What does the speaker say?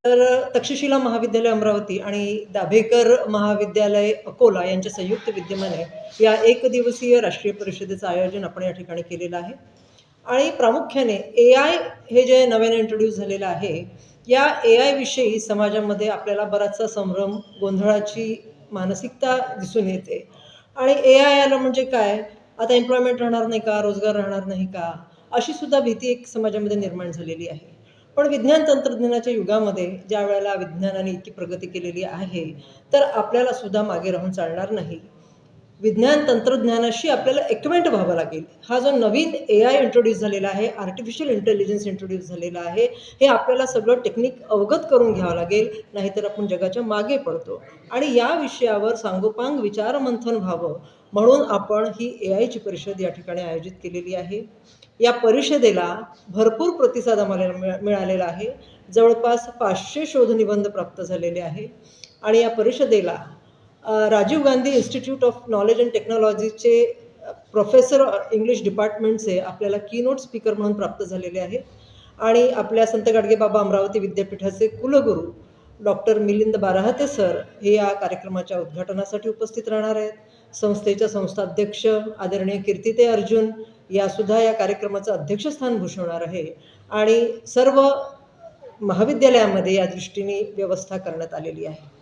तर तक्षशिला महाविद्यालय अमरावती आणि दाभेकर महाविद्यालय अकोला यांच्या संयुक्त विद्यमाने या एकदिवसीय राष्ट्रीय परिषदेचं आयोजन आपण या ठिकाणी केलेलं आहे. आणि प्रामुख्याने AI हे जे नव्याने इंट्रोड्यूस झालेलं आहे, या AI विषयी समाजामध्ये आपल्याला बराचसा संभ्रम, गोंधळाची मानसिकता दिसून येते. आणि AI आलं म्हणजे काय? आता एम्प्लॉयमेंट राहणार नाही का? रोजगार राहणार नाही का? अशी सुद्धा भीती एक समाजामध्ये निर्माण झालेली आहे. पण विज्ञान तंत्रज्ञानाच्या युगामध्ये ज्या वेळेला विज्ञानाने इतकी प्रगती केलेली आहे, तर आपल्याला सुद्धा मागे राहून चालणार नाही. विज्ञान तंत्रज्ञानाशी आपल्याला एक्वेंट व्हावं लागेल. हा जो नवीन AI इंट्रोड्यूस झालेला आहे, आर्टिफिशियल इंटेलिजन्स इंट्रोड्यूस झालेला आहे, हे आपल्याला सगळं टेक्निक अवगत करून घ्यावं लागेल, नाहीतर आपण जगाच्या मागे पडतो. आणि या विषयावर सांगोपांग विचारमंथन व्हावं म्हणून आपण ही AIची परिषद या ठिकाणी आयोजित केलेली आहे. या परिषदेला भरपूर प्रतिसाद आम्हाला मिळालेला आहे. जवळपास 500 शोधनिबंध प्राप्त झालेले आहे. आणि या परिषदेला Rajiv Gandhi institute of knowledge and टेक्नॉलॉजीचे प्रोफेसर इंग्लिश डिपार्टमेंटचे आपल्याला कीनोट स्पीकर म्हणून प्राप्त झालेले आहे. आणि आपल्या संत गाडगेबाबा अमरावती विद्यापीठाचे कुलगुरू डॉक्टर मिलिंद बाराहते सर हे या कार्यक्रमाच्या उद्घाटनासाठी उपस्थित राहणार आहेत. संस्थेच्या संस्थाध्यक्ष आदरणीय कीर्तिते अर्जुन यासुद्धा या कार्यक्रमाचं अध्यक्षस्थान भूषवणार आहे. आणि सर्व महाविद्यालयामध्ये या दृष्टीने व्यवस्था करण्यात आलेली आहे.